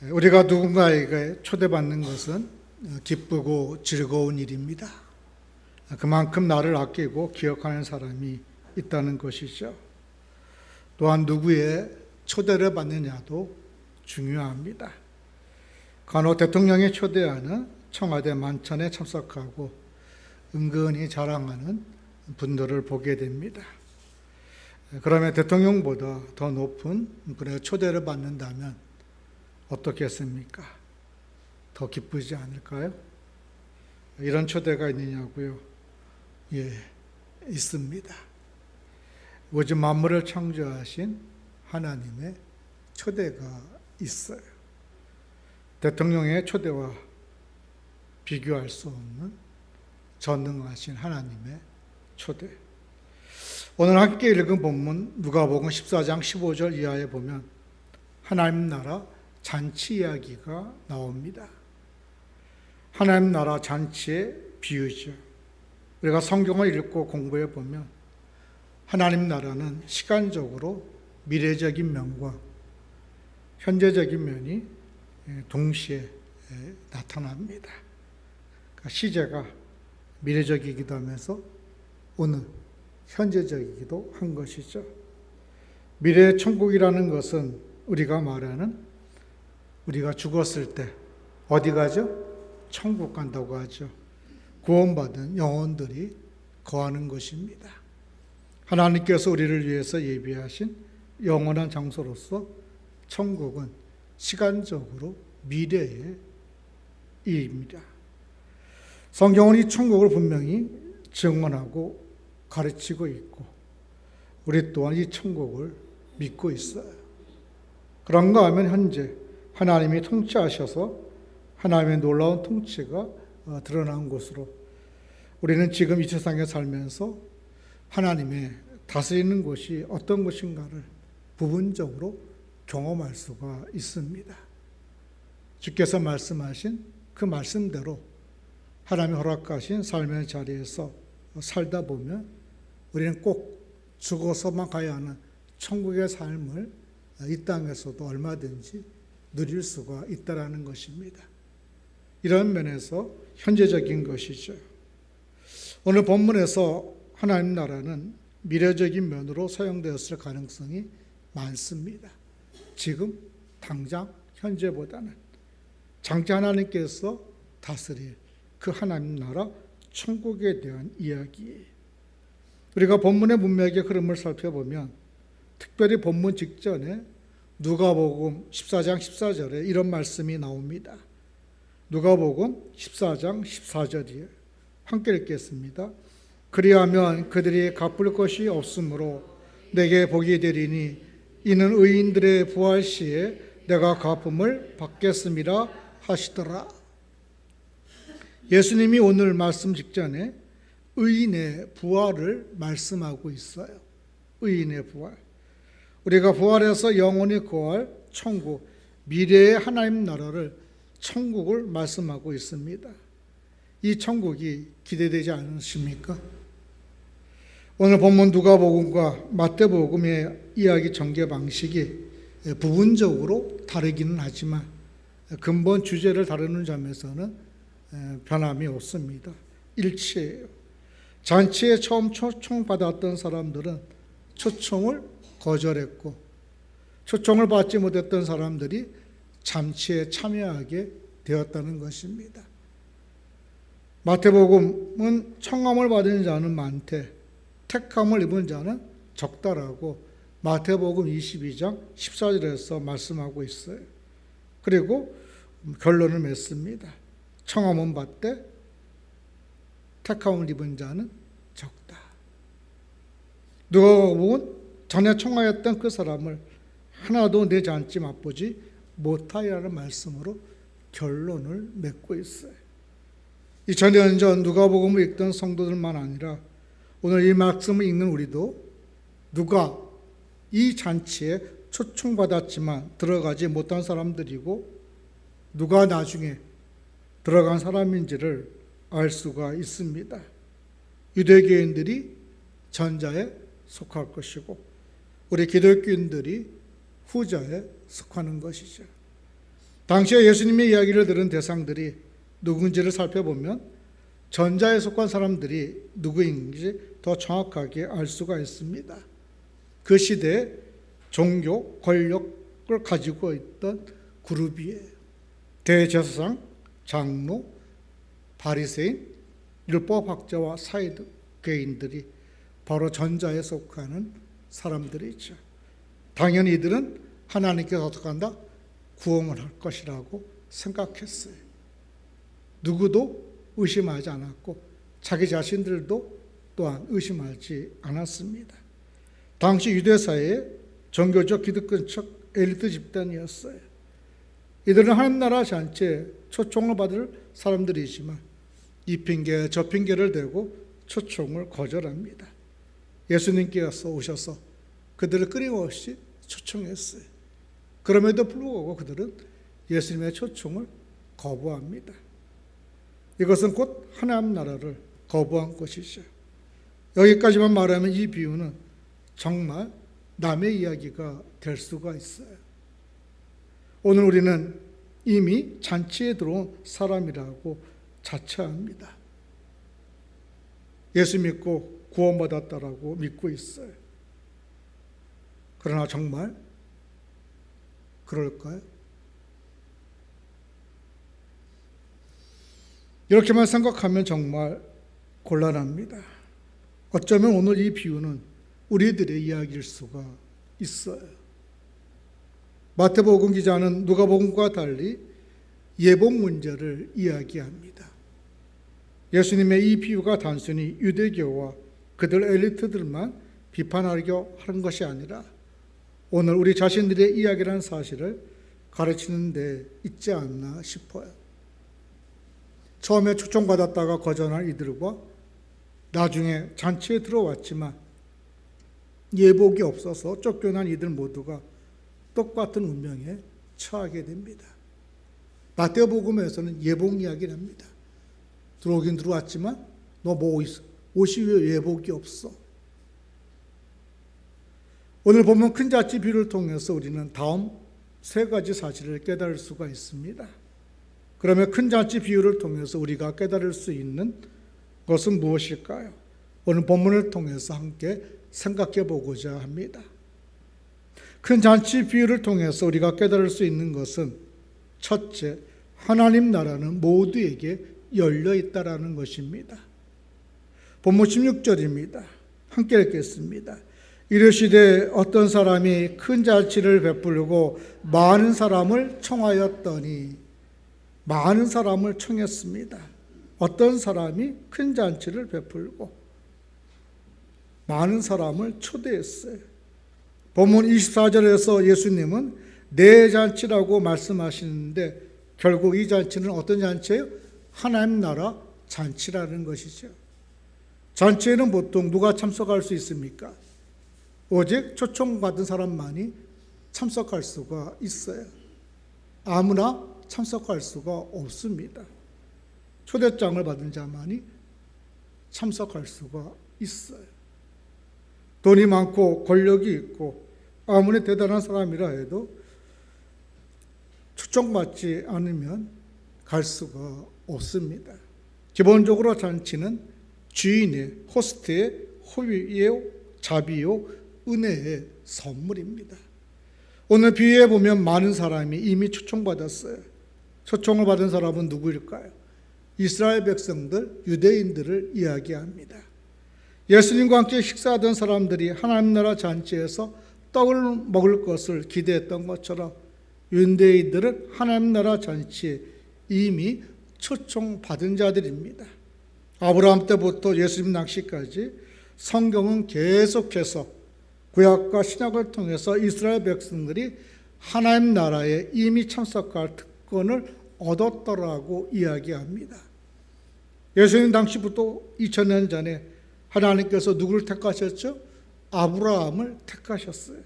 우리가 누군가에게 초대받는 것은 기쁘고 즐거운 일입니다. 그만큼 나를 아끼고 기억하는 사람이 있다는 것이죠. 또한 누구의 초대를 받느냐도 중요합니다. 간혹 대통령이 초대하는 청와대 만찬에 참석하고 은근히 자랑하는 분들을 보게 됩니다. 그러면 대통령보다 더 높은 분의 초대를 받는다면 어떻겠습니까? 더 기쁘지 않을까요? 이런 초대가 있느냐고요? 예, 있습니다. 오직 만물을 창조하신 하나님의 초대가 있어요. 대통령의 초대와 비교할 수 없는 전능하신 하나님의 초대. 오늘 함께 읽은 본문 누가복음 14장 15절 이하에 보면 하나님 나라 잔치 이야기가 나옵니다. 하나님 나라 잔치의 비유죠. 우리가 성경을 읽고 공부해 보면 하나님 나라는 시간적으로 미래적인 면과 현재적인 면이 동시에 나타납니다. 그러니까 시제가 미래적이기도 하면서 오늘 현재적이기도 한 것이죠. 미래의 천국이라는 것은 우리가 말하는 우리가 죽었을 때 어디 가죠? 천국 간다고 하죠. 구원받은 영혼들이 거하는 것입니다. 하나님께서 우리를 위해서 예비하신 영원한 장소로서 천국은 시간적으로 미래의 일입니다. 성경은 이 천국을 분명히 증언하고 가르치고 있고 우리 또한 이 천국을 믿고 있어요. 그런가 하면 현재 하나님이 통치하셔서 하나님의 놀라운 통치가 드러난 곳으로 우리는 지금 이 세상에 살면서 하나님의 다스리는 곳이 어떤 것인가를 부분적으로 경험할 수가 있습니다. 주께서 말씀하신 그 말씀대로 하나님이 허락하신 삶의 자리에서 살다 보면 우리는 꼭 죽어서만 가야 하는 천국의 삶을 이 땅에서도 얼마든지 누릴 수가 있다라는 것입니다. 이런 면에서 현재적인 것이죠. 오늘 본문에서 하나님 나라는 미래적인 면으로 사용되었을 가능성이 많습니다. 지금 당장 현재보다는 장차 하나님께서 다스릴 그 하나님 나라 천국에 대한 이야기예요. 우리가 본문의 문맥의 흐름을 살펴보면 특별히 본문 직전에 누가복음 14장 14절에 이런 말씀이 나옵니다. 누가복음 14장 14절이에요. 함께 읽겠습니다. 그리하면 그들이 갚을 것이 없으므로 내게 복이 되리니 이는 의인들의 부활 시에 내가 갚음을 받겠음이라 하시더라. 예수님이 오늘 말씀 직전에 의인의 부활을 말씀하고 있어요. 의인의 부활. 우리가 부활해서 영원히 거할 천국, 미래의 하나님 나라를 천국을 말씀하고 있습니다. 이 천국이 기대되지 않으십니까? 오늘 본문 누가복음과 마태복음의 이야기 전개 방식이 부분적으로 다르기는 하지만 근본 주제를 다루는 점에서는 변함이 없습니다. 일치예요. 잔치에 처음 초청받았던 사람들은 초청을 거절했고 초청을 받지 못했던 사람들이 잔치에 참여하게 되었다는 것입니다. 마태복음은 청함을 받은 자는 많되 택함을 입은 자는 적다라고 마태복음 22장 14절에서 말씀하고 있어요. 그리고 결론을 맺습니다. 청함은 받되 택함을 입은 자는 적다. 누가복음은 전에 청하였던 그 사람을 하나도 내 잔치 맛보지 못하리라는 말씀으로 결론을 맺고 있어요. 이 전연전 누가복음을 읽던 성도들만 아니라 오늘 이 말씀을 읽는 우리도 누가 이 잔치에 초청받았지만 들어가지 못한 사람들이고 누가 나중에 들어간 사람인지를 알 수가 있습니다. 유대교인들이 전자에 속할 것이고 우리 기독교인들이 후자에 속하는 것이죠. 당시에 예수님의 이야기를 들은 대상들이 누군지를 살펴보면 전자에 속한 사람들이 누구인지 더 정확하게 알 수가 있습니다. 그 시대에 종교, 권력을 가지고 있던 그룹이에요. 대제사장, 장로, 바리새인, 율법학자와 사두개인들이 바로 전자에 속하는 사람들이죠. 당연히 이들은 하나님께서 어떻게 한다? 구원을 할 것이라고 생각했어요. 누구도 의심하지 않았고 자기 자신들도 또한 의심하지 않았습니다. 당시 유대사회의 종교적 기득권적 엘리트 집단이었어요. 이들은 하나님 나라 잔치에 초청을 받을 사람들이지만 이 핑계 저 핑계를 대고 초청을 거절합니다. 예수님께서 오셔서 그들을 끊임없이 초청했어요. 그럼에도 불구하고 그들은 예수님의 초청을 거부합니다. 이것은 곧 하나님 나라를 거부한 것이죠. 여기까지만 말하면 이 비유는 정말 남의 이야기가 될 수가 있어요. 오늘 우리는 이미 잔치에 들어온 사람이라고 자처합니다. 예수 믿고 구원받았다라고 믿고 있어요. 그러나 정말 그럴까요? 이렇게만 생각하면 정말 곤란합니다. 어쩌면 오늘 이 비유는 우리들의 이야기일 수가 있어요. 마태복음 기자는 누가복음과 달리 예복 문제를 이야기합니다. 예수님의 이 비유가 단순히 유대교와 그들 엘리트들만 비판하려 하는 것이 아니라 오늘 우리 자신들의 이야기라는 사실을 가르치는 데 있지 않나 싶어요. 처음에 초청받았다가 거절한 이들과 나중에 잔치에 들어왔지만 예복이 없어서 쫓겨난 이들 모두가 똑같은 운명에 처하게 됩니다. 마태복음에서는 예복 이야기를 합니다. 들어오긴 들어왔지만 너 뭐 옷이 왜 예복이 없어? 오늘 보면 큰 잔치 비유를 통해서 우리는 다음 세 가지 사실을 깨달을 수가 있습니다. 그러면 큰 잔치 비유를 통해서 우리가 깨달을 수 있는 것은 무엇일까요? 오늘 본문을 통해서 함께 생각해 보고자 합니다. 큰 잔치 비유를 통해서 우리가 깨달을 수 있는 것은 첫째, 하나님 나라는 모두에게 열려 있다라는 것입니다. 본문 16절입니다. 함께 읽겠습니다. 이르시되 어떤 사람이 큰 잔치를 베풀고 많은 사람을 청하였더니, 많은 사람을 청했습니다. 어떤 사람이 큰 잔치를 베풀고 많은 사람을 초대했어요. 본문 24절에서 예수님은 내 잔치라고 말씀하시는데 결국 이 잔치는 어떤 잔치예요? 하나님 나라 잔치라는 것이죠. 잔치에는 보통 누가 참석할 수 있습니까? 오직 초청받은 사람만이 참석할 수가 있어요. 아무나 참석할 수가 없습니다. 초대장을 받은 자만이 참석할 수가 있어요. 돈이 많고 권력이 있고 아무리 대단한 사람이라 해도 초청받지 않으면 갈 수가 없습니다. 기본적으로 잔치는 주인의, 호스트의 호의요, 자비요, 은혜의 선물입니다. 오늘 비유에 보면 많은 사람이 이미 초청받았어요. 초청을 받은 사람은 누구일까요? 이스라엘 백성들, 유대인들을 이야기합니다. 예수님과 함께 식사하던 사람들이 하나님 나라 잔치에서 떡을 먹을 것을 기대했던 것처럼 유대인들은 하나님 나라 잔치에 이미 초청받은 자들입니다. 아브라함 때부터 예수님 낚시까지 성경은 계속해서 구약과 신약을 통해서 이스라엘 백성들이 하나님 나라에 이미 참석할 특권을 얻었더라고 이야기합니다. 예수님 당시부터 2000년 전에 하나님께서 누구를 택하셨죠? 아브라함을 택하셨어요.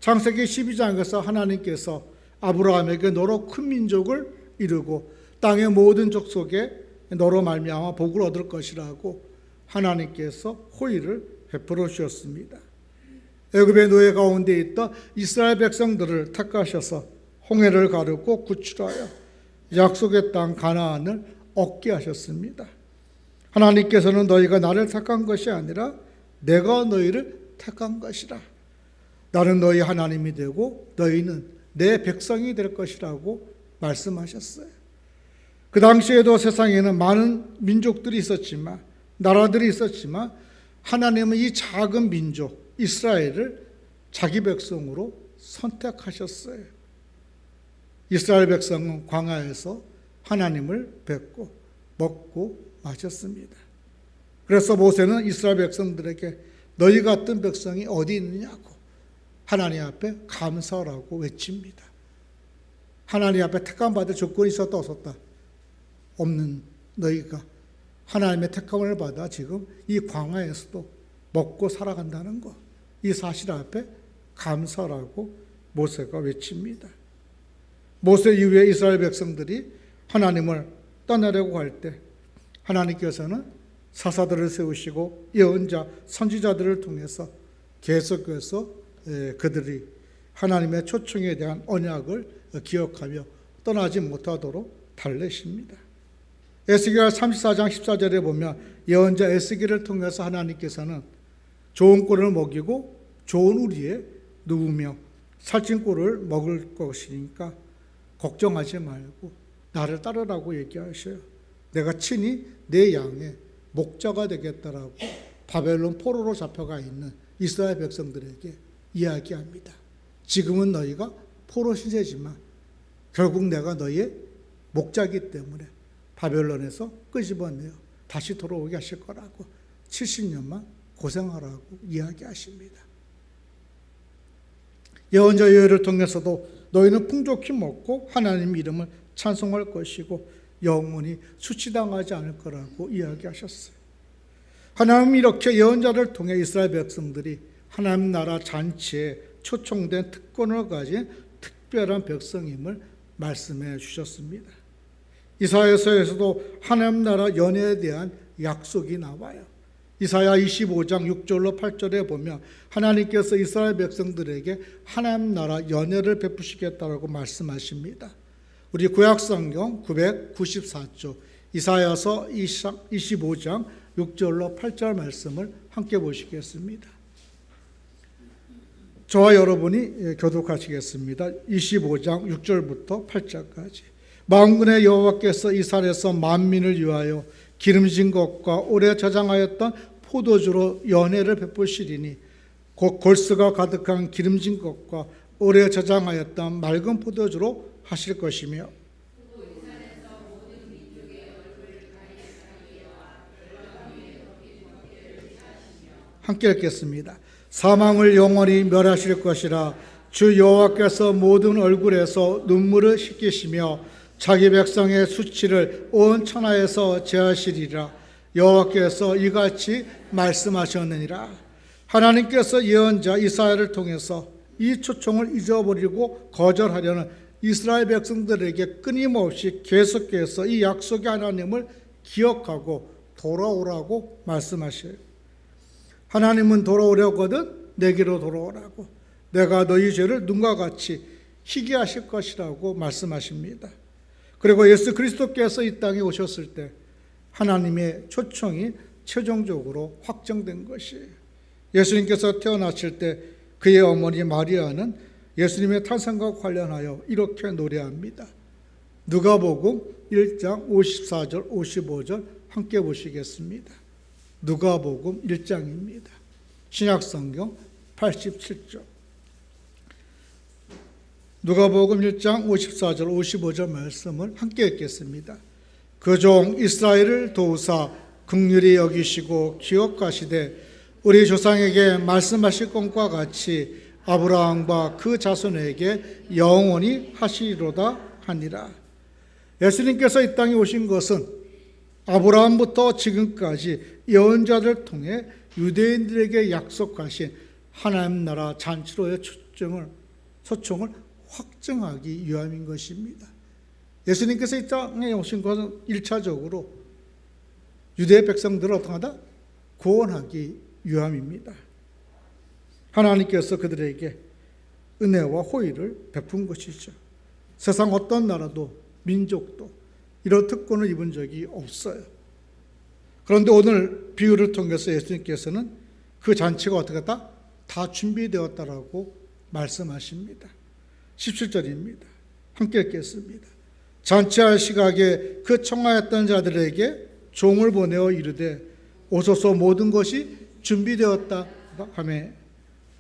창세기 12장에서 하나님께서 아브라함에게 너로 큰 민족을 이루고 땅의 모든 족속에 너로 말미암아 복을 얻을 것이라고 하나님께서 호의를 베풀어 주셨습니다. 애굽의 노예 가운데 있던 이스라엘 백성들을 택하셔서 홍해를 가르고 구출하여 약속의 땅 가나안을 얻게 하셨습니다. 하나님께서는 너희가 나를 택한 것이 아니라 내가 너희를 택한 것이라. 나는 너희 하나님이 되고 너희는 내 백성이 될 것이라고 말씀하셨어요. 그 당시에도 세상에는 많은 민족들이 있었지만, 나라들이 있었지만, 하나님은 이 작은 민족 이스라엘을 자기 백성으로 선택하셨어요. 이스라엘 백성은 광야에서 하나님을 뵙고 먹고 마셨습니다. 그래서 모세는 이스라엘 백성들에게 너희 같은 백성이 어디 있느냐고 하나님 앞에 감사라고 외칩니다. 하나님 앞에 택함받을 조건이 있었다 없었다? 없는 너희가 하나님의 택함을 받아 지금 이 광야에서도 먹고 살아간다는 것, 이 사실 앞에 감사라고 모세가 외칩니다. 모세 이후에 이스라엘 백성들이 하나님을 떠나려고 할 때 하나님께서는 사사들을 세우시고 예언자, 선지자들을 통해서 계속해서 그들이 하나님의 초청에 대한 언약을 기억하며 떠나지 못하도록 달래십니다. 에스겔 34장 14절에 보면 예언자 에스겔을 통해서 하나님께서는 좋은 꼴을 먹이고 좋은 우리에 누우며 살찐 꼴을 먹을 것이니까 걱정하지 말고 나를 따르라고 얘기하셔요. 내가 친히 내 양의 목자가 되겠다라고 바벨론 포로로 잡혀가 있는 이스라엘 백성들에게 이야기합니다. 지금은 너희가 포로 신세지만 결국 내가 너희의 목자이기 때문에 바벨론에서 끄집어내어 다시 돌아오게 하실 거라고 70년만 고생하라고 이야기하십니다. 예언자 요엘을 통해서도 너희는 풍족히 먹고 하나님 이름을 찬송할 것이고 영원히 수치당하지 않을 거라고 이야기하셨어요. 하나님이 이렇게 예언자를 통해 이스라엘 백성들이 하나님 나라 잔치에 초청된 특권을 가진 특별한 백성임을 말씀해 주셨습니다. 이사야서에서도 하나님 나라 연회에 대한 약속이 나와요. 이사야 25장 6절로 8절에 보면 하나님께서 이스라엘 백성들에게 하나님 나라 연회를 베푸시겠다고 말씀하십니다. 우리 구약성경 994조 이사야서 25장 6절로 8절 말씀을 함께 보시겠습니다. 저와 여러분이 교독하시겠습니다. 25장 6절부터 8절까지. 만군의 여호와께서 이스라엘에서 만민을 위하여 기름진 것과 오래 저장하였던 포도주로 연회를 베푸시리니 곧 골수가 가득한 기름진 것과 오래 저장하였던 맑은 포도주로 하실 것이며 함께 읽겠습니다. 사망을 영원히 멸하실 것이라. 주 여호와께서 모든 얼굴에서 눈물을 씻기시며 자기 백성의 수치를 온 천하에서 제하시리라. 여호와께서 이같이 말씀하셨느니라. 하나님께서 예언자 이사야를 통해서 이 초청을 잊어버리고 거절하려는 이스라엘 백성들에게 끊임없이 계속해서 이 약속의 하나님을 기억하고 돌아오라고 말씀하셔요. 하나님은 돌아오려거든 내게로 돌아오라고, 내가 너희 죄를 눈과 같이 희게 하실 것이라고 말씀하십니다. 그리고 예수 그리스도께서 이 땅에 오셨을 때 하나님의 초청이 최종적으로 확정된 것이에요. 예수님께서 태어나실 때 그의 어머니 마리아는 예수님의 탄생과 관련하여 이렇게 노래합니다. 누가복음 1장 54절 55절 함께 보시겠습니다. 누가복음 1장입니다. 신약성경 87쪽. 누가복음 1장 54절 55절 말씀을 함께 읽겠습니다. 그 종 이스라엘을 도우사 긍휼히 여기시고 기억하시되 우리 조상에게 말씀하실 것과 같이 아브라함과 그 자손에게 영원히 하시리로다 하니라. 예수님께서 이 땅에 오신 것은 아브라함부터 지금까지 예언자를 통해 유대인들에게 약속하신 하나님 나라 잔치로의 초청을 확정하기 위함인 것입니다. 예수님께서 이 땅에 오신 것은 1차적으로 유대 백성들을 어떻게 하다? 구원하기 위함입니다. 하나님께서 그들에게 은혜와 호의를 베푼 것이죠. 세상 어떤 나라도 민족도 이런 특권을 입은 적이 없어요. 그런데 오늘 비유를 통해서 예수님께서는 그 잔치가 어떻게 다 준비되었다라고 말씀하십니다. 17절입니다. 함께 읽겠습니다. 잔치할 시각에 그 청하였던 자들에게 종을 보내어 이르되 오소서 모든 것이 준비되었다 하매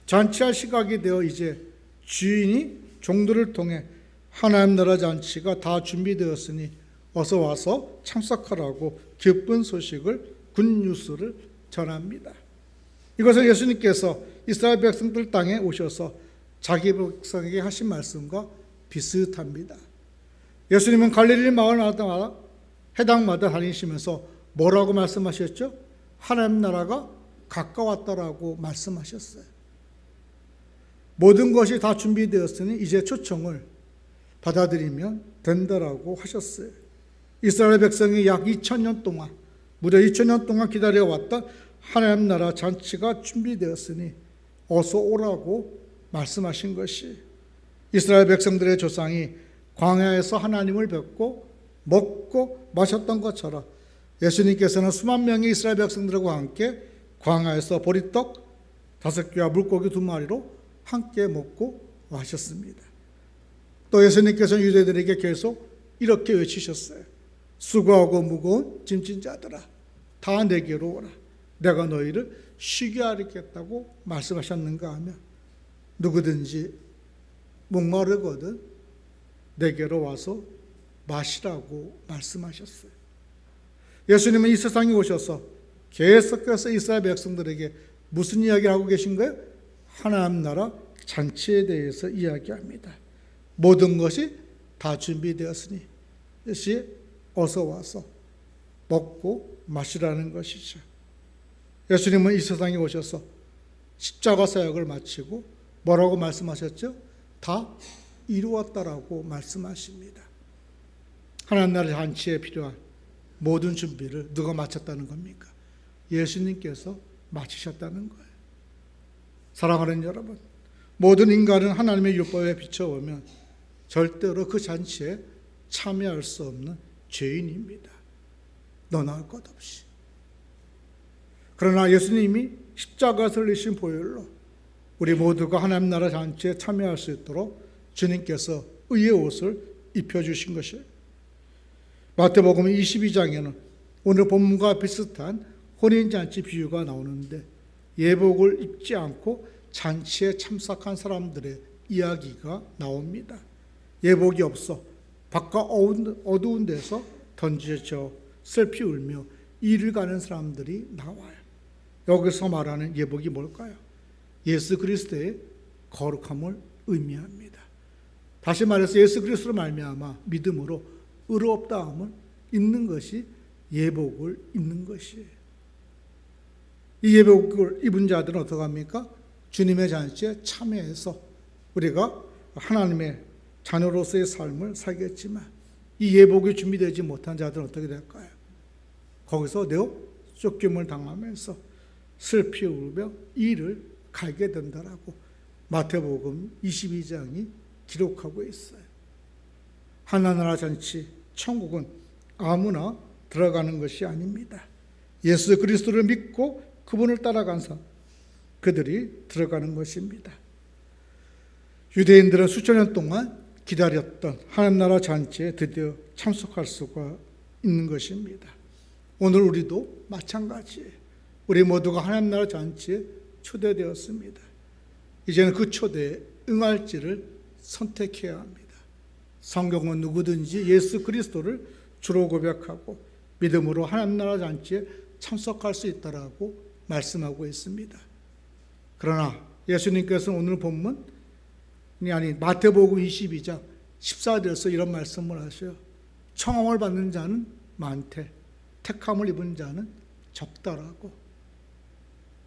잔치할 시각이 되어 이제 주인이 종들을 통해 하나님 나라 잔치가 다 준비되었으니 어서 와서 참석하라고 기쁜 소식을 굿뉴스를 전합니다. 이것은 예수님께서 이스라엘 백성들 땅에 오셔서 자기 백성에게 하신 말씀과 비슷합니다. 예수님은 갈릴리 마을마다 해당마다 다니시면서 뭐라고 말씀하셨죠? 하나님 나라가 가까웠다라고 말씀하셨어요. 모든 것이 다 준비되었으니 이제 초청을 받아들이면 된다라고 하셨어요. 이스라엘 백성이 약 2000년 동안, 무려 2000년 동안 기다려왔던 하나님 나라 잔치가 준비되었으니 어서 오라고 말씀하신 것이 이스라엘 백성들의 조상이 광야에서 하나님을 뵙고 먹고 마셨던 것처럼 예수님께서는 수만 명의 이스라엘 백성들과 함께 광야에서 보리떡 5개와 물고기 2마리로 함께 먹고 마셨습니다. 또 예수님께서는 유대인들에게 계속 이렇게 외치셨어요. 수고하고 무거운 짐진 자들아 다 내게로 오라. 내가 너희를 쉬게 하겠다고 말씀하셨는가 하면 누구든지 목마르거든 내게로 와서 마시라고 말씀하셨어요. 예수님은 이 세상에 오셔서 계속해서 이스라엘 백성들에게 무슨 이야기를 하고 계신 거예요? 하나님 나라 잔치에 대해서 이야기합니다. 모든 것이 다 준비되었으니 이제 어서 와서 먹고 마시라는 것이죠. 예수님은 이 세상에 오셔서 십자가 사역을 마치고 뭐라고 말씀하셨죠? 다 이루었다라고 말씀하십니다. 하나님 나라 잔치에 필요한 모든 준비를 누가 마쳤다는 겁니까? 예수님께서 마치셨다는 거예요. 사랑하는 여러분, 모든 인간은 하나님의 율법에 비춰보면 절대로 그 잔치에 참여할 수 없는 죄인입니다. 너나 할 것 없이. 그러나 예수님이 십자가에서 흘리신 보혈로 우리 모두가 하나님 나라 잔치에 참여할 수 있도록 주님께서 의의 옷을 입혀주신 것이에요. 마태복음 22장에는 오늘 본문과 비슷한 혼인잔치 비유가 나오는데 예복을 입지 않고 잔치에 참석한 사람들의 이야기가 나옵니다. 예복이 없어 바깥 어두운 데서 던져져 슬피 울며 이를 가는 사람들이 나와요. 여기서 말하는 예복이 뭘까요? 예수 그리스도의 거룩함을 의미합니다. 다시 말해서 예수 그리스도로 말미암아 믿음으로 의롭다함을 입는 것이 예복을 입는 것이에요. 이 예복을 입은 자들은 어떻게 합니까? 주님의 잔치에 참여해서 우리가 하나님의 자녀로서의 삶을 살겠지만 이 예복이 준비되지 못한 자들은 어떻게 될까요? 거기서 쫓김을 당하면서 슬피 울며 이를 갈게 된다라고 마태복음 22장이 기록하고 있어요. 하나나라 잔치, 천국은 아무나 들어가는 것이 아닙니다. 예수 그리스도를 믿고 그분을 따라간 사람, 그들이 들어가는 것입니다. 유대인들은 수천 년 동안 기다렸던 하나님 나라 잔치에 드디어 참석할 수가 있는 것입니다. 오늘 우리도 마찬가지예요. 우리 모두가 하나님 나라 잔치에 초대되었습니다. 이제는 그 초대에 응할지를 선택해야 합니다. 성경은 누구든지 예수 그리스도를 주로 고백하고 믿음으로 하나님 나라 잔치에 참석할 수 있다라고 말씀하고 있습니다. 그러나 예수님께서는 오늘 본문이 아닌 마태복음 22장 14절에서 이런 말씀을 하셔요. 청함을 받는 자는 많되 택함을 입은 자는 적다라고.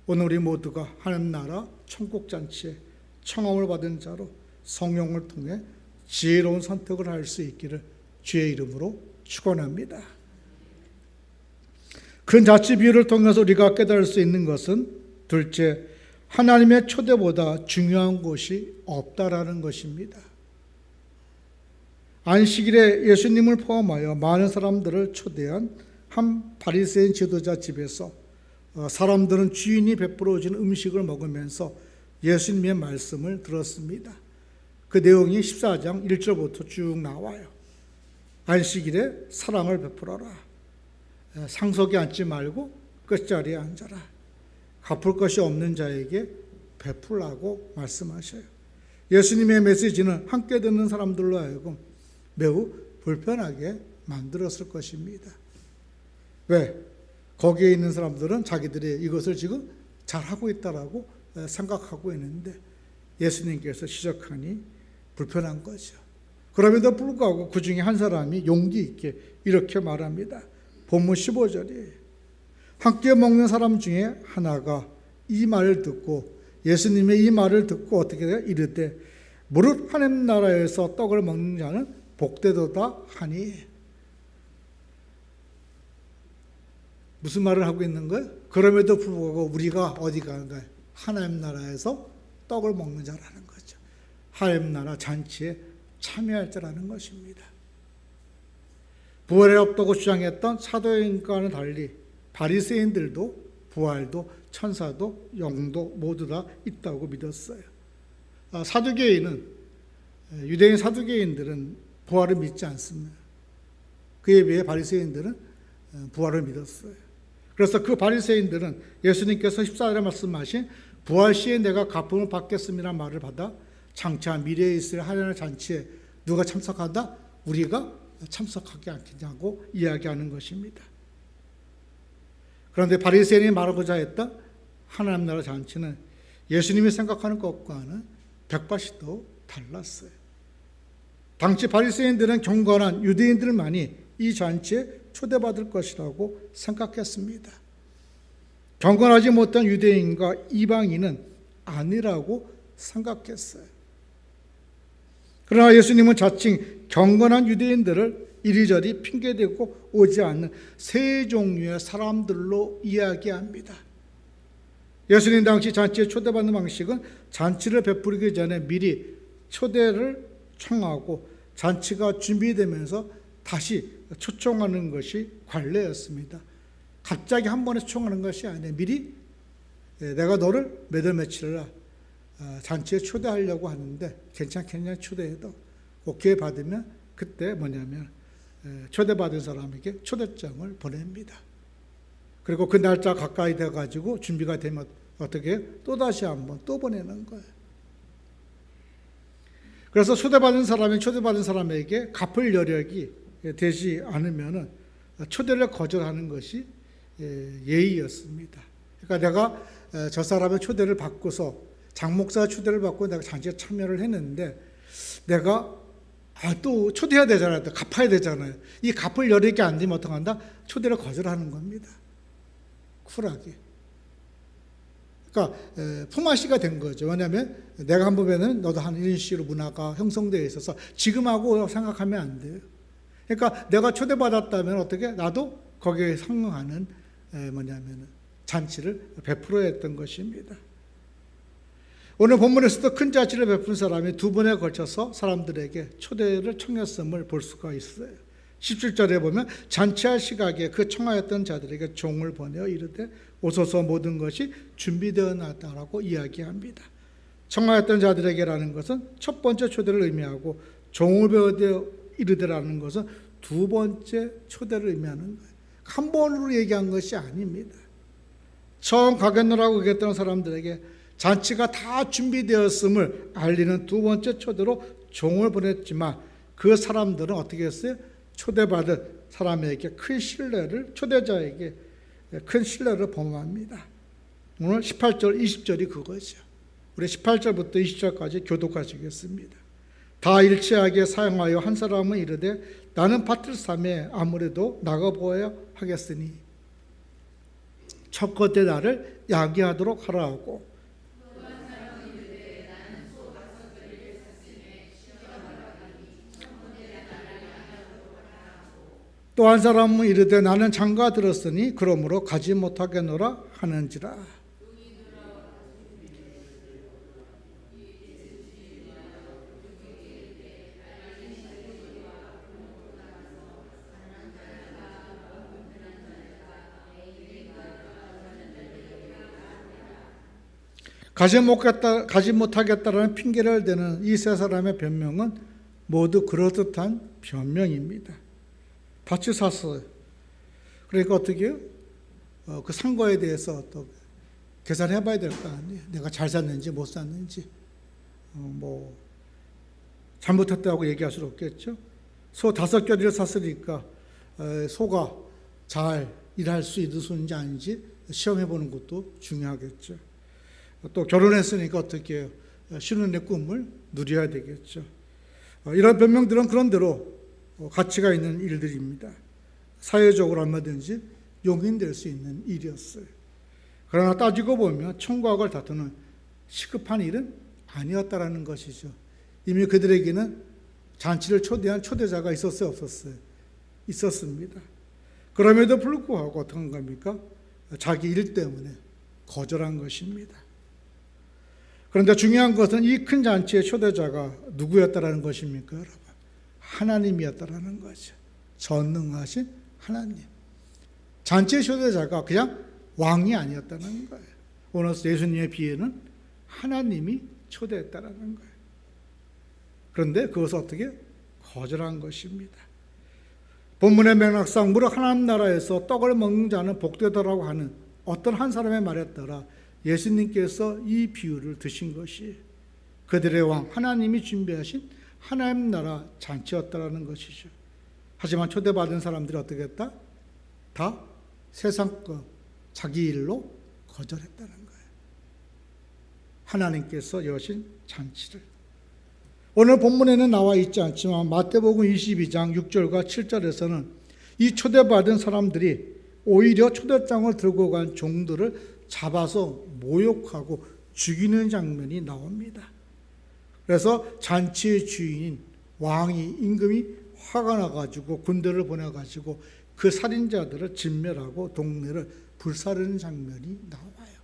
오늘 우리 모두가 하나님 나라 천국 잔치에 청함을 받은 자로 성령을 통해 지혜로운 선택을 할 수 있기를 주의 이름으로 축원합니다. 그 잔치 비유를 통해서 우리가 깨달을 수 있는 것은 둘째, 하나님의 초대보다 중요한 것이 없다라는 것입니다. 안식일에 예수님을 포함하여 많은 사람들을 초대한 한 바리새인 지도자 집에서 사람들은 주인이 베풀어 준 음식을 먹으면서 예수님의 말씀을 들었습니다. 그 내용이 14장 1절부터 쭉 나와요. 안식일에 사랑을 베풀어라. 상석에 앉지 말고 끝자리에 앉아라. 갚을 것이 없는 자에게 베풀라고 말씀하셔요. 예수님의 메시지는 함께 듣는 사람들로 하여금 매우 불편하게 만들었을 것입니다. 왜? 거기에 있는 사람들은 자기들이 이것을 지금 잘하고 있다라고 생각하고 있는데 예수님께서 지적하니 불편한 거죠. 그럼에도 불구하고 그 중에 한 사람이 용기 있게 이렇게 말합니다. 본문 15절이 함께 먹는 사람 중에 하나가 이 말을 듣고 예수님의 이 말을 듣고 어떻게 돼요? 이르되 무릇 하나님 나라에서 떡을 먹는 자는 복되도다 하니. 무슨 말을 하고 있는 거예요? 그럼에도 불구하고 우리가 어디 가는 거예요? 하나님 나라에서 떡을 먹는 자라는 거죠. 하나님 나라 잔치에 참여할 자라는 것입니다. 부활이 없다고 주장했던 사도행전과는 달리 바리새인들도 부활도 천사도 영도 모두 다 있다고 믿었어요. 유대인 사두개인들은 부활을 믿지 않습니다. 그에 비해 바리새인들은 부활을 믿었어요. 그래서 그 바리새인들은 예수님께서 14절에 말씀하신 부활 시에 내가 갚음을 받겠음이라는 말을 받아 장차 미래에 있을 하나님의 잔치에 누가 참석한다? 우리가 참석하지 않겠냐고 이야기하는 것입니다. 그런데 바리새인이 말하고자 했던 하나님 나라 잔치는 예수님이 생각하는 것과는 180도 달랐어요. 당시 바리새인들은 경건한 유대인들만이 이 잔치에 초대받을 것이라고 생각했습니다. 경건하지 못한 유대인과 이방인은 아니라고 생각했어요. 그러나 예수님은 자칭 경건한 유대인들을 이리저리 핑계대고 오지 않는 세 종류의 사람들로 이야기합니다. 예수님 당시 잔치에 초대받는 방식은 잔치를 베풀기 전에 미리 초대를 청하고 잔치가 준비되면서 다시 초청하는 것이 관례였습니다. 갑자기 한 번에 초청하는 것이 아니에요. 미리 내가 너를 몇 월 며칠을 잔치에 초대하려고 하는데 괜찮겠냐 초대해도 오케이 받으면 그때 뭐냐면 초대받은 사람에게 초대장을 보냅니다. 그리고 그 날짜 가까이 돼가지고 준비가 되면 어떻게 또다시 한번 또 보내는 거예요. 그래서 초대받은 사람에게 갚을 여력이 되지 않으면 초대를 거절하는 것이 예의였습니다. 그러니까 내가 저 사람의 초대를 받고서 장목사 초대를 받고 내가 잔치에 참여를 했는데 내가 또 초대해야 되잖아요. 또 갚아야 되잖아요. 이 갚을 여력이 안 되면 어떡한다? 초대를 거절하는 겁니다. 쿨하게. 그러니까 품앗이가 된 거죠. 왜냐하면 내가 한 번에는 너도 한 이런 식으로 문화가 형성되어 있어서 지금하고 생각하면 안 돼요. 그러니까 내가 초대받았다면 어떻게 나도 거기에 상응하는 잔치를 베풀어야 했던 것입니다. 오늘 본문에서도 큰 잔치를 베푼 사람이 두 번에 걸쳐서 사람들에게 초대를 청했음을 볼 수가 있어요. 17절에 보면 잔치할 시각에 그 청하였던 자들에게 종을 보내어 이르되 오소서 모든 것이 준비되어 놨다라고 이야기합니다. 청하였던 자들에게라는 것은 첫 번째 초대를 의미하고 종을 보내어 이르되라는 것은 두 번째 초대를 의미하는 거예요. 한 번으로 얘기한 것이 아닙니다. 처음 가겠노라고 얘기했던 사람들에게 잔치가 다 준비되었음을 알리는 두 번째 초대로 종을 보냈지만 그 사람들은 어떻게 했어요? 초대받은 사람에게 초대자에게 큰 신뢰를 범합니다. 오늘 18절, 20절이 그거죠. 우리 18절부터 20절까지 교독하시겠습니다. 다 일치하게 사용하여 한 사람은 이르되 나는 밭을 삼에 아무래도 나가보아야 하겠으니 첫 것에 나를 야기하도록 하라 하고 또 한 사람은 이르되 나는 장가 들었으니 그러므로 가지 못하겠노라 하는지라. 가지 못하겠다라는 핑계를 대는 이 세 사람의 변명은 모두 그럴듯한 변명입니다. 밭이 샀어요. 그러니까 어떻게 해요? 그 산 거에 대해서 또 계산해 봐야 될 거 아니에요. 내가 잘 샀는지 못 샀는지. 뭐 잘못했다고 얘기할 수 없겠죠. 소 5겨리를 샀으니까 소가 잘 일할 수 있는지 아닌지 시험해 보는 것도 중요하겠죠. 또 결혼했으니까 어떻게 해요? 신혼의 꿈을 누려야 되겠죠. 이런 변명들은 그런대로 가치가 있는 일들입니다. 사회적으로 얼마든지 용인될 수 있는 일이었어요. 그러나 따지고 보면 청구학을 다투는 시급한 일은 아니었다라는 것이죠. 이미 그들에게는 잔치를 초대한 초대자가 있었어요, 없었어요? 있었습니다. 그럼에도 불구하고 어떤 겁니까? 자기 일 때문에 거절한 것입니다. 그런데 중요한 것은 이 큰 잔치의 초대자가 누구였다라는 것입니까, 여러분? 하나님이었다라는 거죠. 전능하신 하나님. 잔치의 초대자가 그냥 왕이 아니었다는 거예요. 오늘 예수님의 비유는 하나님이 초대했다라는 거예요. 그런데 그것을 어떻게 거절한 것입니다. 본문의 맥락상 무릇 하나님 나라에서 떡을 먹는 자는 복되다라고 하는 어떤 한 사람의 말에 따라 예수님께서 이 비유를 드신 것이 그들의 왕 하나님이 준비하신 하나님 나라 잔치였다라는 것이죠. 하지만 초대받은 사람들이 어떻게 했다? 다 세상 것, 자기 일로 거절했다는 거예요. 하나님께서 여신 잔치를. 오늘 본문에는 나와 있지 않지만 마태복음 22장 6절과 7절에서는 이 초대받은 사람들이 오히려 초대장을 들고 간 종들을 잡아서 모욕하고 죽이는 장면이 나옵니다. 그래서 잔치의 주인인 왕이 임금이 화가 나가지고 군대를 보내가지고 그 살인자들을 진멸하고 동네를 불사르는 장면이 나와요.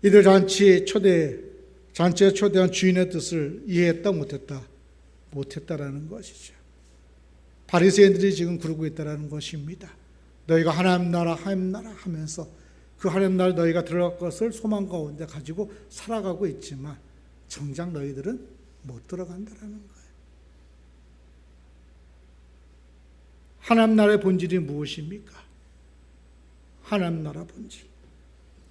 이들 잔치에 초대한 주인의 뜻을 이해했다 못했다? 못했다라는 것이죠. 바리새인들이 지금 그러고 있다라는 것입니다. 너희가 하나님 나라 하면서 그 하나님 나라 너희가 들어갈 것을 소망 가운데 가지고 살아가고 있지만 정작 너희들은 못 들어간다라는 거예요. 하나님 나라의 본질이 무엇입니까? 하나님 나라 본질.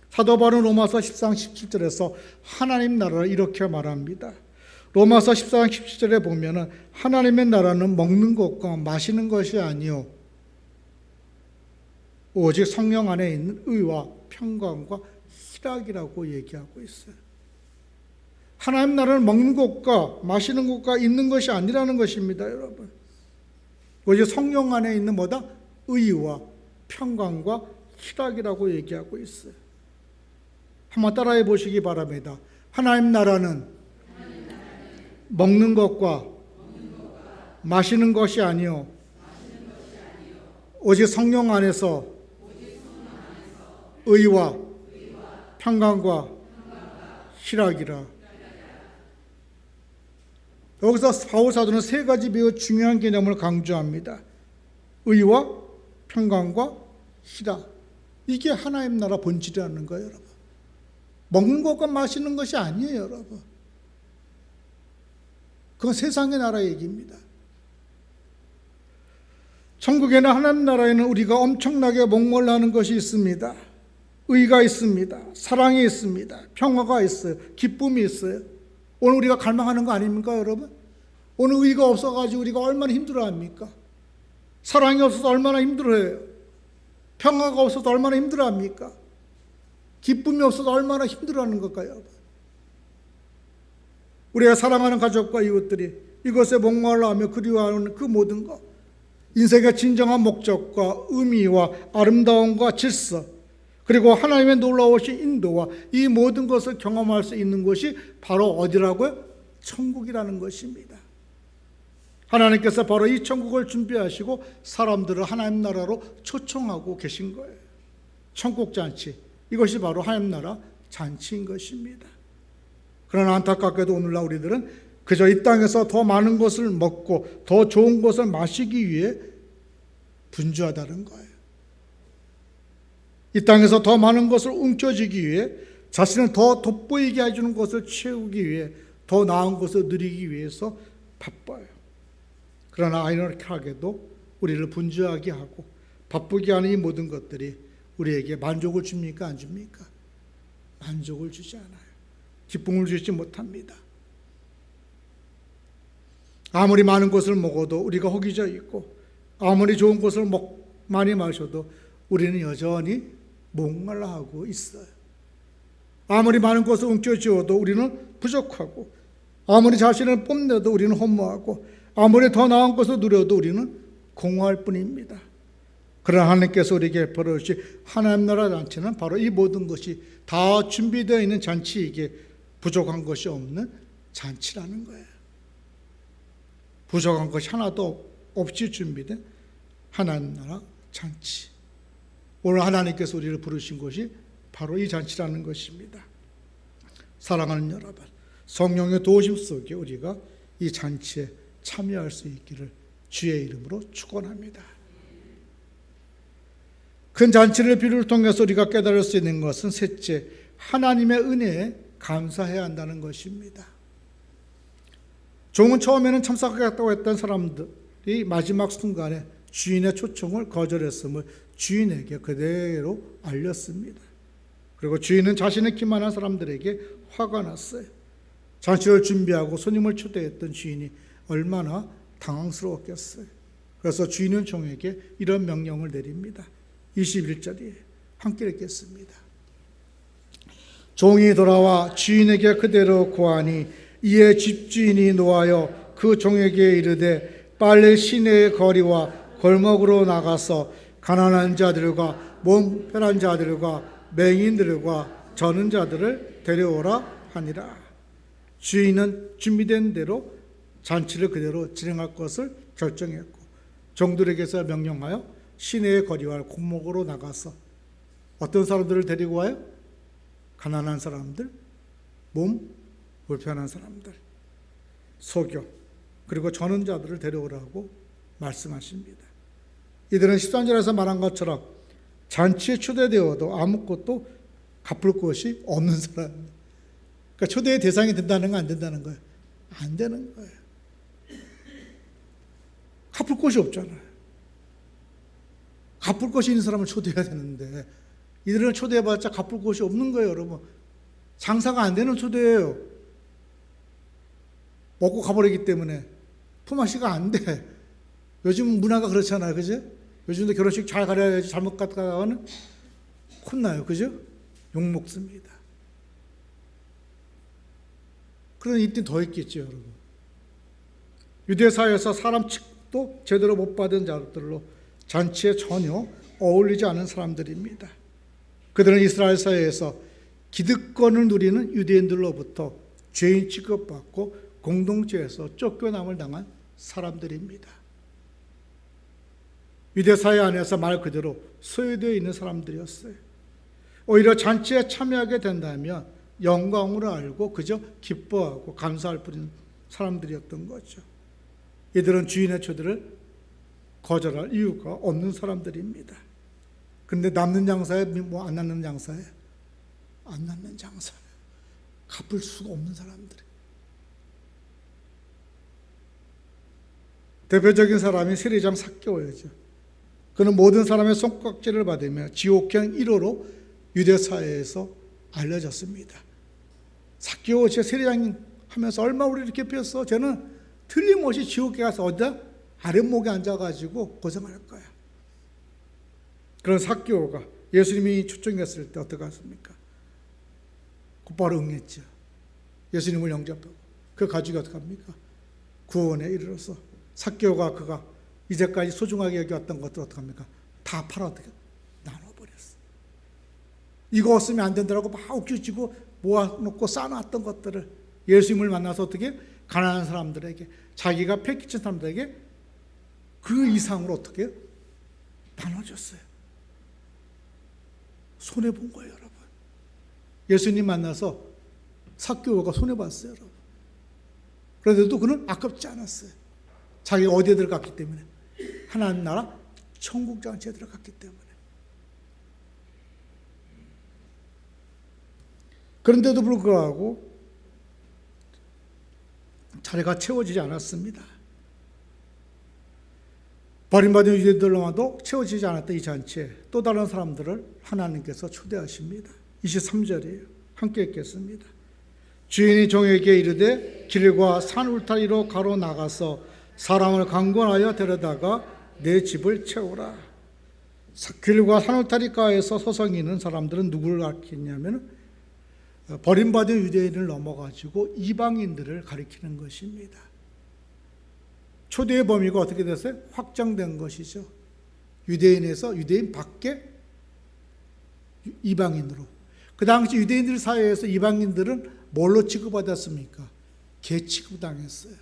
사도 바울은 로마서 14장 17절에서 하나님 나라를 이렇게 말합니다. 로마서 14장 17절에 보면은 하나님의 나라는 먹는 것과 마시는 것이 아니요 오직 성령 안에 있는 의와 평강과 희락이라고 얘기하고 있어요. 하나님 나라는 먹는 것과 마시는 것과 있는 것이 아니라는 것입니다, 여러분. 오직 성령 안에 있는 뭐다? 의와 평강과 희락이라고 얘기하고 있어요. 한번 따라해 보시기 바랍니다. 하나님 나라는 먹는 것과 마시는 것이 아니요 오직 성령 안에서 의와 평강과 희락이라. 여기서 바울 사도는 세 가지 매우 중요한 개념을 강조합니다. 의와 평강과 희락. 이게 하나님 나라 본질이라는 거예요, 여러분. 먹는 것과 마시는 것이 아니에요, 여러분. 그건 세상의 나라 얘기입니다. 천국에는 하나님 나라에는 우리가 엄청나게 목말라 하는 것이 있습니다. 의가 있습니다. 사랑이 있습니다. 평화가 있어요. 기쁨이 있어요. 오늘 우리가 갈망하는 거 아닙니까, 여러분? 오늘 의가 없어가지고 우리가 얼마나 힘들어합니까? 사랑이 없어서 얼마나 힘들어해요. 평화가 없어서 얼마나 힘들어합니까? 기쁨이 없어서 얼마나 힘들어하는 걸까요? 우리가 사랑하는 가족과 이웃들이 이것에 목말라하며 그리워하는 그 모든 것, 인생의 진정한 목적과 의미와 아름다움과 질서, 그리고 하나님의 놀라우신 인도와 이 모든 것을 경험할 수 있는 것이 바로 어디라고요? 천국이라는 것입니다. 하나님께서 바로 이 천국을 준비하시고 사람들을 하나님 나라로 초청하고 계신 거예요. 천국 잔치, 이것이 바로 하나님 나라 잔치인 것입니다. 그러나 안타깝게도 오늘날 우리들은 그저 이 땅에서 더 많은 것을 먹고 더 좋은 것을 마시기 위해 분주하다는 거예요. 이 땅에서 더 많은 것을 움켜쥐기 위해 자신을 더 돋보이게 해주는 것을 채우기 위해, 더 나은 것을 누리기 위해서 바빠요. 그러나 아이러니하게도 우리를 분주하게 하고 바쁘게 하는 이 모든 것들이 우리에게 만족을 줍니까? 안 줍니까? 만족을 주지 않아요. 기쁨을 주지 못합니다. 아무리 많은 것을 먹어도 우리가 허기져 있고, 아무리 좋은 것을 많이 마셔도 우리는 여전히 목말라하고 있어요. 아무리 많은 것을 움켜쥐어도 우리는 부족하고, 아무리 자신을 뽐내도 우리는 허무하고, 아무리 더 나은 것을 누려도 우리는 공허할 뿐입니다. 그러나 하나님께서 우리에게 벌어주신 하나님 나라 잔치는 바로 이 모든 것이 다 준비되어 있는 잔치이기에 부족한 것이 없는 잔치라는 거예요. 부족한 것이 하나도 없이 준비된 하나님 나라 잔치. 오늘 하나님께서 우리를 부르신 것이 바로 이 잔치라는 것입니다. 사랑하는 여러분, 성령의 도우심 속에 우리가 이 잔치에 참여할 수 있기를 주의 이름으로 축원합니다. 큰 잔치를 비유를 통해서 우리가 깨달을 수 있는 것은 셋째, 하나님의 은혜에 감사해야 한다는 것입니다. 종은 처음에는 참석하겠다고 했던 사람들이 마지막 순간에 주인의 초청을 거절했음을 주인에게 그대로 알렸습니다. 그리고 주인은 자신의 기만한 사람들에게 화가 났어요. 잔치를 준비하고 손님을 초대했던 주인이 얼마나 당황스러웠겠어요. 그래서 주인은 종에게 이런 명령을 내립니다. 21절에 함께 읽겠습니다. 종이 돌아와 주인에게 그대로 고하니 이에 집주인이 노하여 그 종에게 이르되 빨리 시내의 거리와 골목으로 나가서 가난한 자들과 몸 편한 자들과 맹인들과 저는 자들을 데려오라 하니라. 주인은 준비된 대로 잔치를 그대로 진행할 것을 결정했고, 종들에게서 명령하여 시내의 거리와 골목으로 나가서 어떤 사람들을 데리고 와요? 가난한 사람들, 몸 불편한 사람들, 소경, 그리고 저는 자들을 데려오라고 말씀하십니다. 이들은 13절에서 말한 것처럼 잔치에 초대되어도 아무것도 갚을 것이 없는 사람. 그러니까 초대의 대상이 된다는 거 안 된다는 거예요? 안 되는 거예요. 갚을 것이 없잖아요. 갚을 것이 있는 사람을 초대해야 되는데 이들은 초대해봤자 갚을 것이 없는 거예요, 여러분. 장사가 안 되는 초대예요. 먹고 가버리기 때문에 품앗이가 안 돼. 요즘 문화가 그렇잖아요, 그죠? 요즘도 결혼식 잘 가려야지 잘못 갔다가는 혼나요, 그죠? 욕 먹습니다. 그런 이때 더 있겠죠, 여러분. 유대사회에서 사람 칙도 제대로 못 받은 자들로 잔치에 전혀 어울리지 않은 사람들입니다. 그들은 이스라엘 사회에서 기득권을 누리는 유대인들로부터 죄인 취급받고 공동체에서 쫓겨남을 당한 사람들입니다. 유대사회 안에서 말 그대로 소외되어 있는 사람들이었어요. 오히려 잔치에 참여하게 된다면 영광으로 알고 그저 기뻐하고 감사할 뿐인 사람들이었던 거죠. 이들은 주인의 초대를 거절할 이유가 없는 사람들입니다. 그런데 남는 장사에 뭐 안 남는 장사에 안 남는 장사에 갚을 수가 없는 사람들. 대표적인 사람이 세리장 삭개오였죠. 그는 모든 사람의 손깍지를 받으며 지옥행 1호로 유대 사회에서 알려졌습니다. 삭개오 제 세리장 하면서 얼마 우리 이렇게 폈어. 쟤는 틀림없이 지옥에 가서 어디다 아랫목에 앉아가지고 고생할 거야. 그런 삭개오가 예수님이 초청했을 때 어떻게 했습니까? 곧바로 응했죠. 예수님을 영접하고 그 가족이 어떻게 합니까? 구원에 이르러서 삭개오가 그가 이제까지 소중하게 여겨왔던 것들 어떻게 합니까? 다 팔아 어떻게 나눠버렸어. 이거 없으면 안 된다라고 막 웃겨지고 모아놓고 쌓아놨던 것들을 예수님을 만나서 어떻게 가난한 사람들에게, 자기가 패키친 사람들에게 그 이상으로 어떻게 나눠줬어요. 손해본 거예요, 여러분. 예수님 만나서 삭개오가 손해봤어요, 여러분. 그런데도 그는 아깝지 않았어요. 자기가 어디에 들어갔기 때문에, 하나님 나라 천국 잔치에 들어갔기 때문에. 그런데도 불구하고 자리가 채워지지 않았습니다. 버림받은 유대인들로만도 채워지지 않았던 이 잔치에 또 다른 사람들을 하나님께서 초대하십니다. 23절이에요. 함께 읽겠습니다. 주인이 종에게 이르되 길과 산 울타리로 가로나가서 사람을 강권하여 데려다가 내 집을 채우라. 길과 산 울타리가에서 서성이는 사람들은 누구를 가리키냐면 버림받은 유대인을 넘어가지고 이방인들을 가리키는 것입니다. 초대의 범위가 어떻게 됐어요? 확장된 것이죠. 유대인에서 유대인 밖에 이방인으로. 그 당시 유대인들 사회에서 이방인들은 뭘로 취급받았습니까? 개 취급당했어요.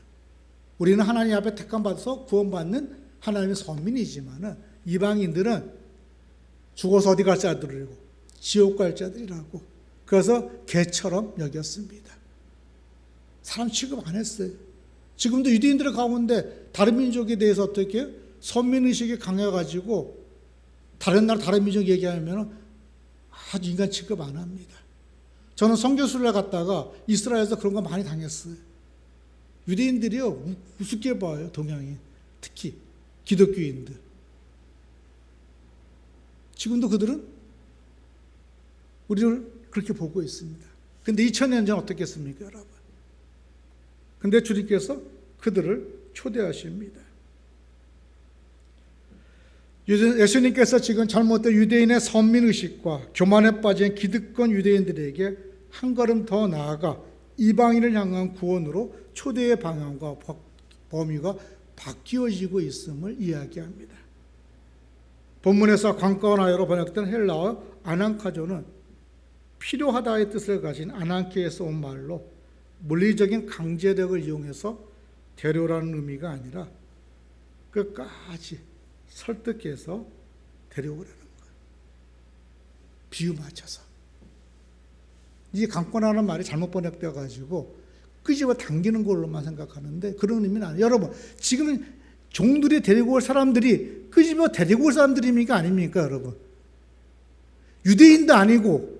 우리는 하나님 앞에 택함받아서 구원받는 하나님의 선민이지만 이방인들은 죽어서 어디 갈 자들이고 지옥 갈 자들이라고. 그래서 개처럼 여겼습니다. 사람 취급 안 했어요. 지금도 유대인들 가운데 다른 민족에 대해서 어떻게 해요? 선민의식이 강해가지고 다른 나라 다른 민족 얘기하면 아주 인간 취급 안 합니다. 저는 선교수를 갔다가 이스라엘에서 그런 거 많이 당했어요. 유대인들이요 우습게 봐요. 동양인 특히 기독교인들. 지금도 그들은 우리를 그렇게 보고 있습니다. 근데 2000년 전 어떻겠습니까, 여러분? 근데 주님께서 그들을 초대하십니다. 예수님께서 지금 잘못된 유대인의 선민의식과 교만에 빠진 기득권 유대인들에게 한 걸음 더 나아가 이방인을 향한 구원으로 초대의 방향과 범위가 바뀌어지고 있음을 이야기합니다. 본문에서 관건하여로 번역된 헬라어 아난카조는 필요하다의 뜻을 가진 아난케에서 온 말로 물리적인 강제력을 이용해서 데려오라는 의미가 아니라 끝까지 설득해서 데려오라는 거예요. 비유 맞춰서. 이 강권하는 말이 잘못 번역되어 가지고 끄집어 당기는 걸로만 생각하는데 그런 의미는 아니에요. 여러분, 지금 종들이 데리고 올 사람들이 끄집어 데리고 올 사람들입니까? 아닙니까, 여러분? 유대인도 아니고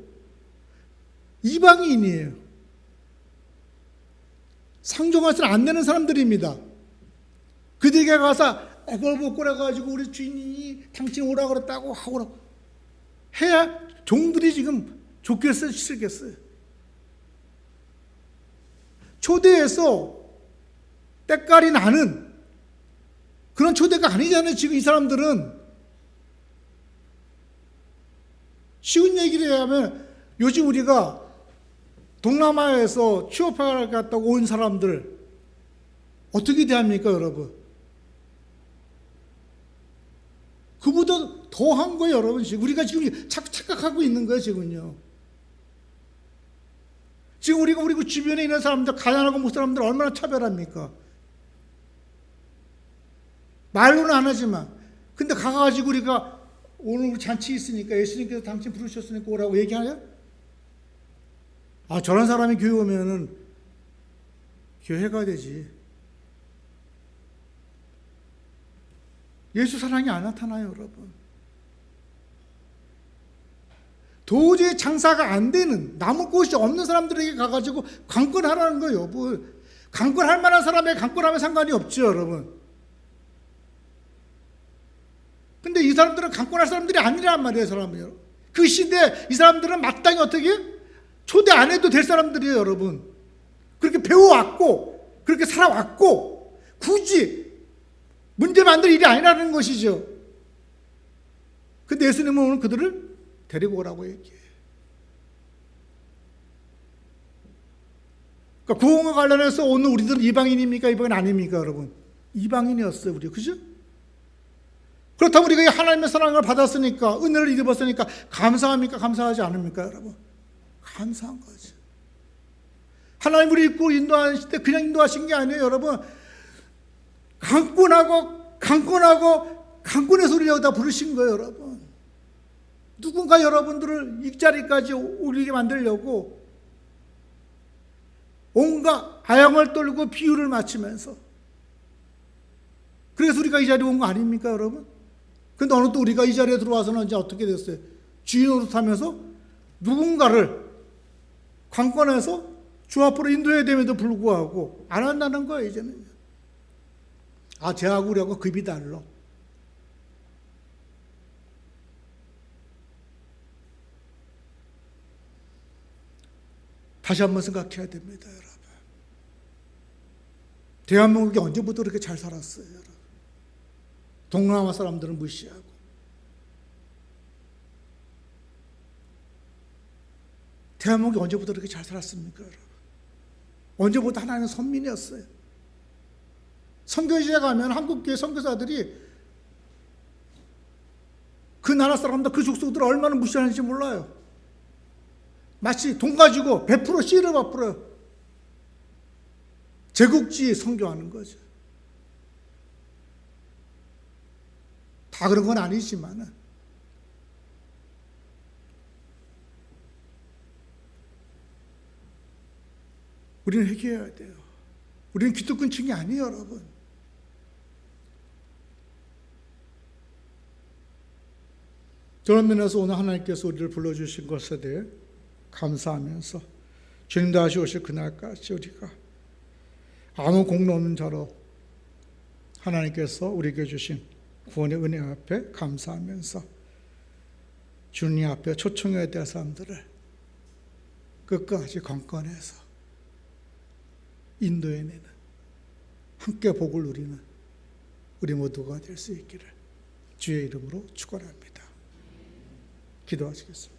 이방인이에요. 상종하지 안 되는 사람들입니다. 그들에게 가서 애걸복걸해가지고 우리 주인이 당신 오라 그랬다고 하고 해야 종들이 지금 좋겠어요, 싫겠어요? 초대해서 때깔이 나는 그런 초대가 아니잖아요. 지금 이 사람들은 쉬운 얘기를 하면 요즘 우리가 동남아에서 취업하러 갔다고 온 사람들 어떻게 대합니까, 여러분? 그보다 더한 거예요, 여러분. 우리가 지금 착각하고 있는 거예요, 지금요. 지금 우리가 우리 주변에 있는 사람들, 가난하고 못 사람들 얼마나 차별합니까? 말로는 안 하지만. 근데 가가지고 우리가 오늘 우리 잔치 있으니까 예수님께서 당신 부르셨으니까 오라고 얘기하냐? 아, 저런 사람이 교회 오면은 교회가 되지. 예수 사랑이 안 나타나요, 여러분. 도저히 장사가 안 되는, 남을 곳이 없는 사람들에게 가가지고 강권하라는 거예요, 여러분. 강권할 만한 사람에게 강권하면 상관이 없죠, 여러분. 근데 이 사람들은 강권할 사람들이 아니란 말이에요, 사람은요. 그 시대에 이 사람들은 마땅히 어떻게 초대 안 해도 될 사람들이에요, 여러분. 그렇게 배워왔고, 그렇게 살아왔고, 굳이 문제 만들 일이 아니라는 것이죠. 근데 예수님은 오늘 그들을 데리고 오라고 얘기해요. 그러니까 구원과 관련해서 오늘 우리들은 이방인입니까? 이방인 아닙니까, 여러분? 이방인이었어요, 우리. 그죠? 그렇다면 우리가 하나님의 사랑을 받았으니까, 은혜를 입었으니까 감사합니까? 감사하지 않습니까, 여러분? 감사한 거죠. 하나님 우리 입고 인도하실 때 그냥 인도하신 게 아니에요, 여러분. 강권해서 우리 여기다 부르신 거예요, 여러분. 누군가 여러분들을 이 자리까지 오르게 만들려고 온갖 아양을 떨고 비유를 맞추면서, 그래서 우리가 이 자리에 온 거 아닙니까, 여러분? 근데 어느 또 우리가 이 자리에 들어와서는 이제 어떻게 됐어요? 주인 노릇하면서 누군가를 관건에서 주 앞으로 인도해야 됨에도 불구하고 안 한다는 거예요, 이제는. 쟤하고 우리하고 급이 달라. 다시 한번 생각해야 됩니다, 여러분. 대한민국이 언제부터 그렇게 잘 살았어요, 여러분? 동남아 사람들은 무시하고. 대한민국이 언제부터 그렇게 잘 살았습니까, 여러분? 언제부터 하나님의 선민이었어요. 선교지에 가면 한국교회 선교사들이 그 나라 사람들, 그 족속들을 얼마나 무시하는지 몰라요. 마치 돈 가지고 100% 씨를 베풀어요. 제국주의 선교하는 거죠. 다 그런 건 아니지만 우리는 회개해야 돼요. 우리는 기득권층이 아니에요, 여러분. 그런 면에서 오늘 하나님께서 우리를 불러주신 것에 대해 감사하면서 주님 다시 오실 그날까지 우리가 아무 공로 없는 자로 하나님께서 우리에게 주신 구원의 은혜 앞에 감사하면서 주님 앞에 초청해야 될 사람들을 끝까지 건건해서 인도해내는, 함께 복을 누리는 우리 모두가 될 수 있기를 주의 이름으로 축원합니다. 기도하시겠습니다.